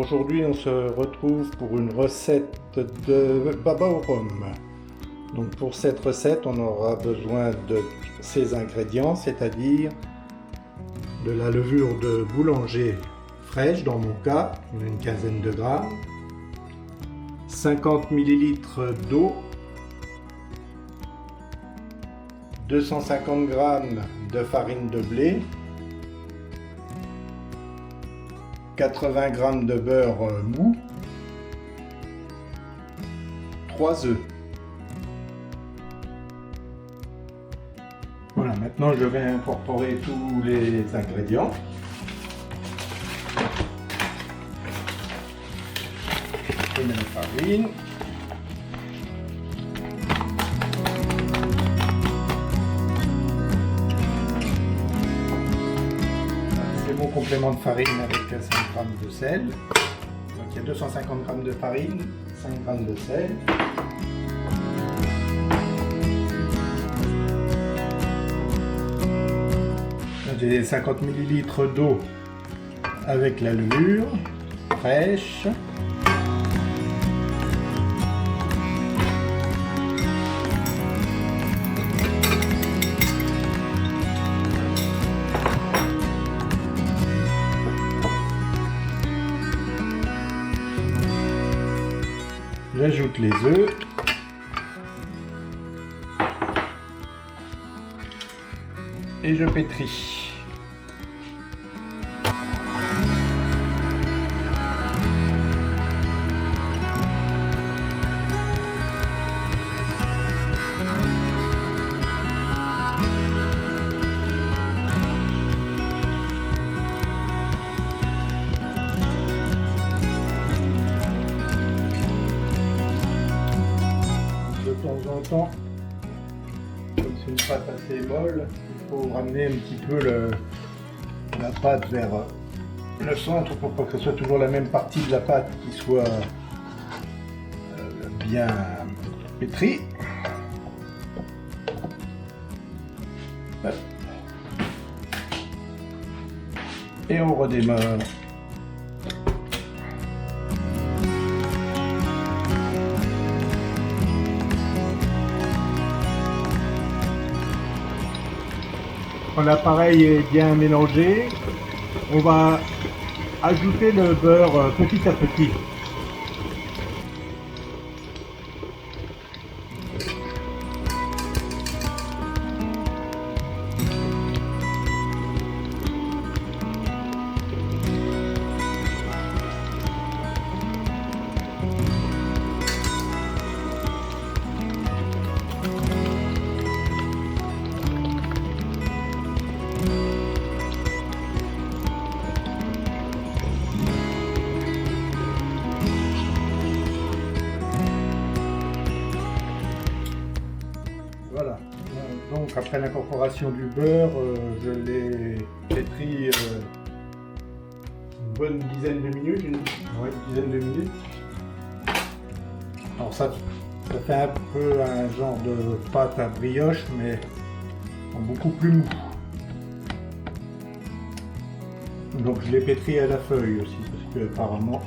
Aujourd'hui, on se retrouve pour une recette de baba au rhum. Donc pour cette recette, on aura besoin de ces ingrédients, c'est-à-dire de la levure de boulanger fraîche, dans mon cas, une quinzaine de grammes, 50 ml d'eau, 250 g de farine de blé, 80 g de beurre mou, 3 œufs. Voilà, maintenant je vais incorporer tous les ingrédients. Je mets la farine. C'est mon complément de farine avec 5 g de sel. Donc il y a 250 g de farine, 5 g de sel. J'ai 50 ml d'eau avec la levure fraîche. J'ajoute les œufs. Et je pétris. De temps en temps, comme c'est une pâte assez molle, il faut ramener un petit peu la pâte vers le centre pour pas que ce soit toujours la même partie de la pâte qui soit bien pétrie. Et on redémarre. Quand l'appareil est bien mélangé, on va ajouter le beurre petit à petit. Voilà, donc après l'incorporation du beurre, je l'ai pétri une bonne dizaine de minutes, une dizaine de minutes. Alors ça fait un peu un genre de pâte à brioche, mais beaucoup plus mou. Donc je l'ai pétri à la feuille aussi, parce que apparemment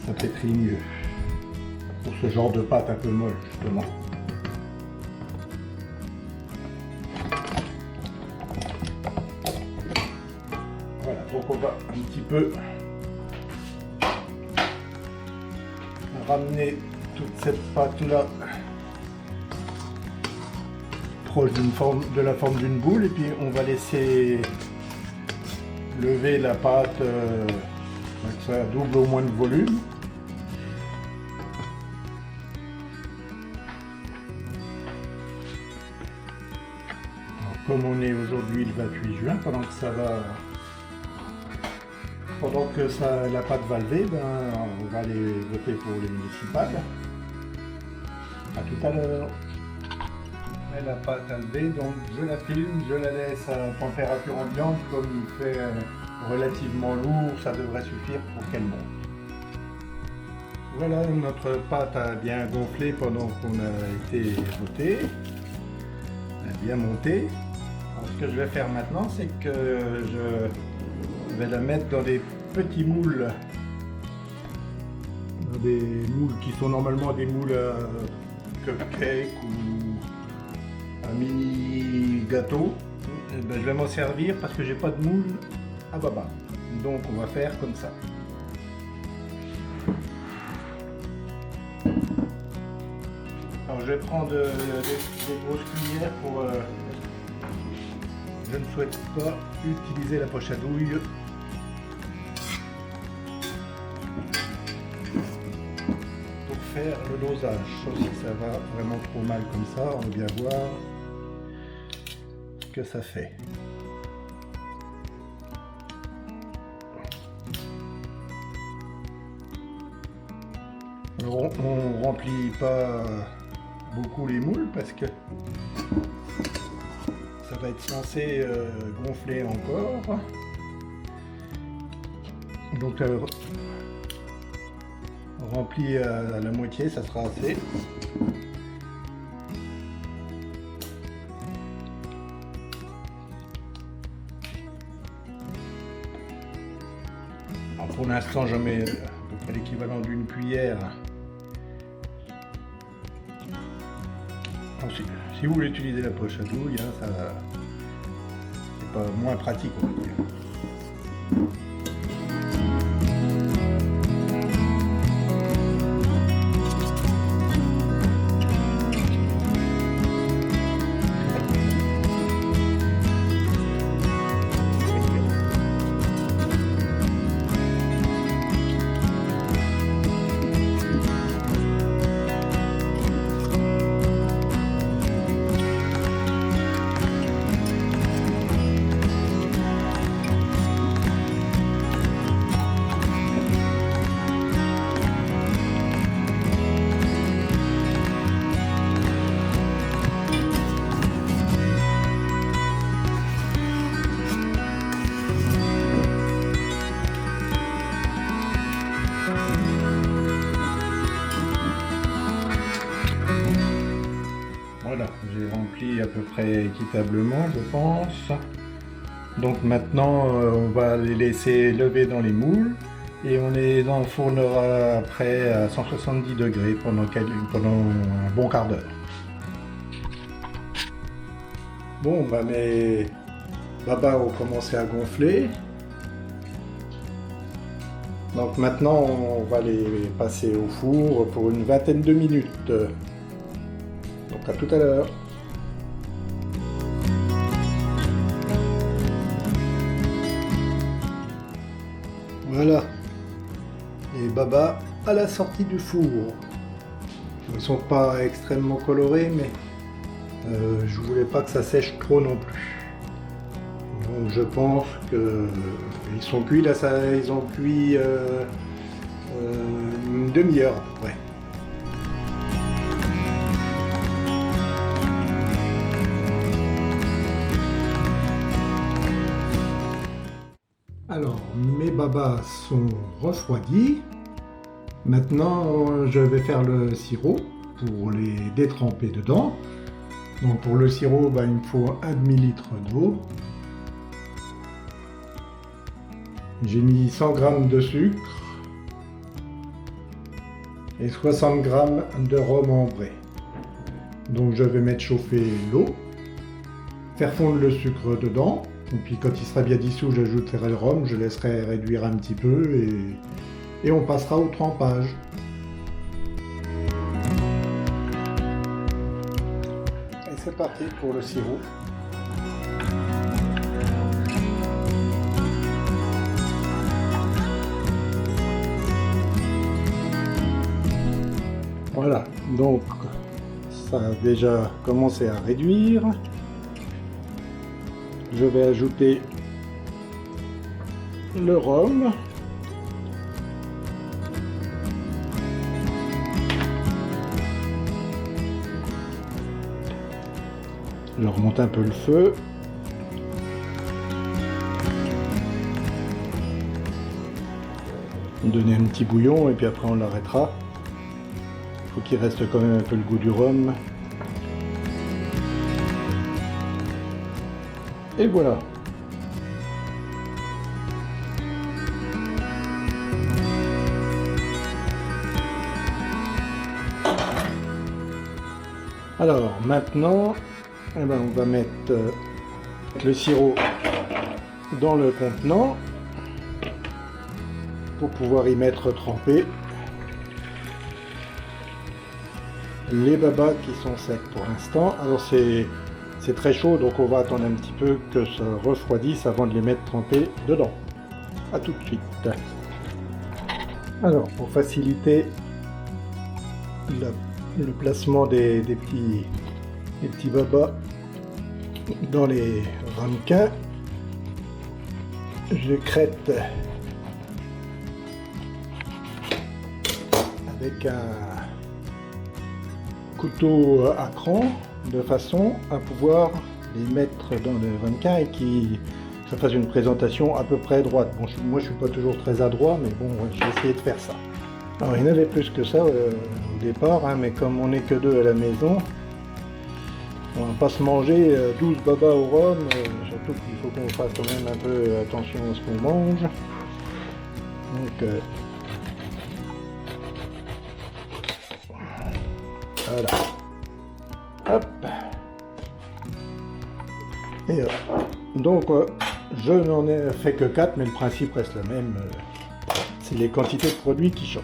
ça pétrit mieux. Pour ce genre de pâte un peu molle, justement. Voilà, donc on va un petit peu ramener toute cette pâte-là proche de la forme d'une boule, et puis on va laisser lever la pâte, que ça double au moins de volume. Comme on est aujourd'hui le 28 juin, pendant que la pâte va lever, on va aller voter pour les municipales. A tout à l'heure. La pâte a levé, donc je la filme, je la laisse à température ambiante. Comme il fait relativement lourd, ça devrait suffire pour qu'elle monte. Voilà, notre pâte a bien gonflé pendant qu'on a été voté. Elle a bien monté. Alors, ce que je vais faire maintenant, c'est que je vais la mettre dans des petits moules. Des moules qui sont normalement des moules cupcake ou un mini gâteau. Et ben, je vais m'en servir parce que j'ai pas de moule à baba. Donc on va faire comme ça. Alors je vais prendre des grosses cuillères pour... je ne souhaite pas utiliser la poche à douille. Pour faire le dosage, sauf si ça va vraiment trop mal comme ça, on va bien voir ce que ça fait. Alors, on remplit pas beaucoup les moules parce que ça va être censé gonfler encore. Donc rempli à la moitié, ça sera assez. Alors pour l'instant, je mets à peu près l'équivalent d'une cuillère. Ensuite, si vous voulez utiliser la poche à douille, hein, ça c'est pas moins pratique, on va dire. Voilà, j'ai rempli à peu près équitablement, je pense. Donc maintenant, on va les laisser lever dans les moules et on les enfournera après à 170 degrés pendant un bon quart d'heure. Bon, bah mes babas ont commencé à gonfler. Donc maintenant, on va les passer au four pour une vingtaine de minutes. Donc à tout à l'heure. Voilà, les babas à la sortie du four. Ils ne sont pas extrêmement colorés, mais je voulais pas que ça sèche trop non plus. Donc je pense qu'ils sont cuits là, ils ont cuit une demi-heure à peu près. Alors, mes babas sont refroidis. Maintenant, je vais faire le sirop pour les détremper dedans. Donc pour le sirop, il me faut un demi-litre d'eau. J'ai mis 100 g de sucre et 60 g de rhum ambré. Donc je vais mettre chauffer l'eau, faire fondre le sucre dedans. Et puis quand il sera bien dissous, j'ajouterai le rhum, je laisserai réduire un petit peu et on passera au trempage. Et c'est parti pour le sirop. Voilà, donc ça a déjà commencé à réduire. Je vais ajouter le rhum. Je remonte un peu le feu. Donner un petit bouillon et puis après on l'arrêtera. Il faut qu'il reste quand même un peu le goût du rhum. Et voilà. Alors maintenant, eh ben, on va mettre le sirop dans le contenant pour pouvoir y mettre trempé les babas qui sont secs pour l'instant. Alors c'est très chaud, donc on va attendre un petit peu que ça refroidisse avant de les mettre trempés dedans. A tout de suite. Alors pour faciliter le placement des petits babas dans les ramequins, je crête avec un couteau à cran de façon à pouvoir les mettre dans le ramequin et que ça fasse une présentation à peu près droite. Bon, moi je suis pas toujours très adroit, mais bon, j'ai essayé de faire ça. Alors il y en avait plus que ça au départ, hein, mais comme on n'est que deux à la maison, on va pas se manger 12 babas au rhum, surtout qu'il faut qu'on fasse quand même un peu attention à ce qu'on mange. Donc voilà. Hop. Et donc je n'en ai fait que 4, mais le principe reste le même. C'est les quantités de produits qui changent.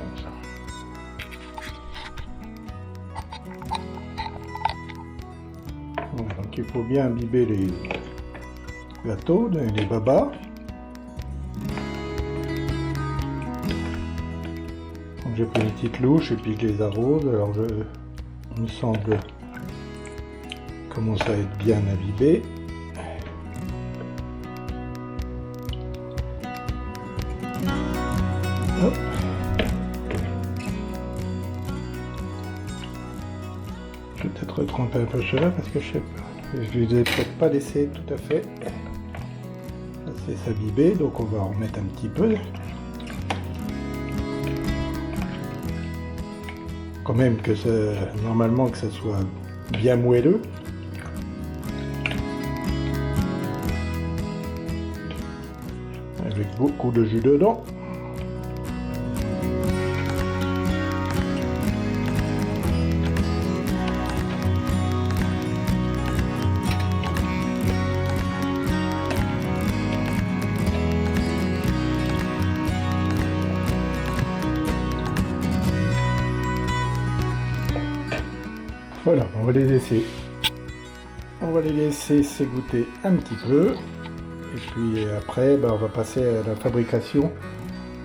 Donc il faut bien imbiber les gâteaux, les babas. Donc j'ai pris une petite louche et puis je les arrose. Alors il me semble commence à être bien imbibé. Hop. Je vais peut-être retremper un peu cela parce que je sais pas. Je les ai peut-être pas laissés tout à fait assez s'imbiber, donc on va en remettre un petit peu. Quand même que ça, normalement que ça soit bien moelleux. Avec beaucoup de jus dedans. Voilà, on va les laisser. On va les laisser s'égoutter un petit peu. Et puis après, on va passer à la fabrication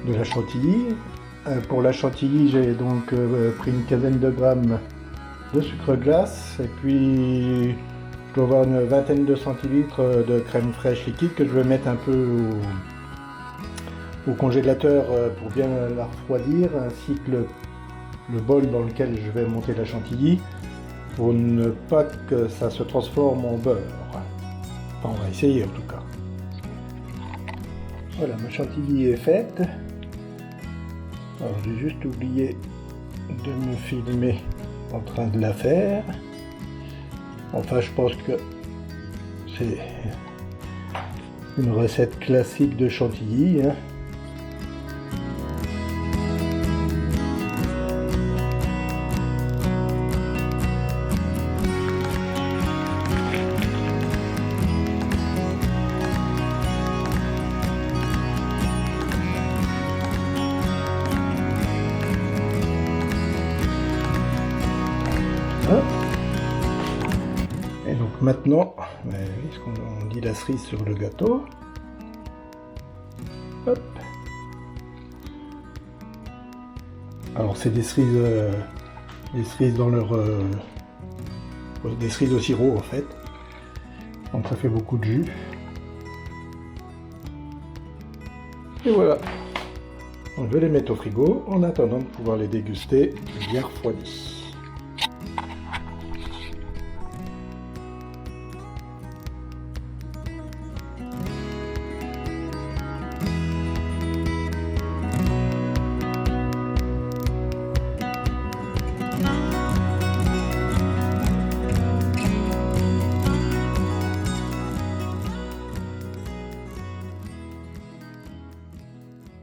de la chantilly. Pour la chantilly, j'ai donc pris une quinzaine de grammes de sucre glace. Et puis, je dois avoir une vingtaine de centilitres de crème fraîche liquide que je vais mettre un peu au congélateur pour bien la refroidir, ainsi que le bol dans lequel je vais monter la chantilly, pour ne pas que ça se transforme en beurre. Enfin, on va essayer en tout cas. Voilà, ma chantilly est faite. Alors j'ai juste oublié de me filmer en train de la faire. Enfin, je pense que c'est une recette classique de chantilly, hein. Et donc maintenant, on dit la cerise sur le gâteau. Hop. Alors c'est des cerises dans leur des cerises au sirop en fait. Donc ça fait beaucoup de jus. Et voilà. Donc je vais les mettre au frigo en attendant de pouvoir les déguster bien refroidis.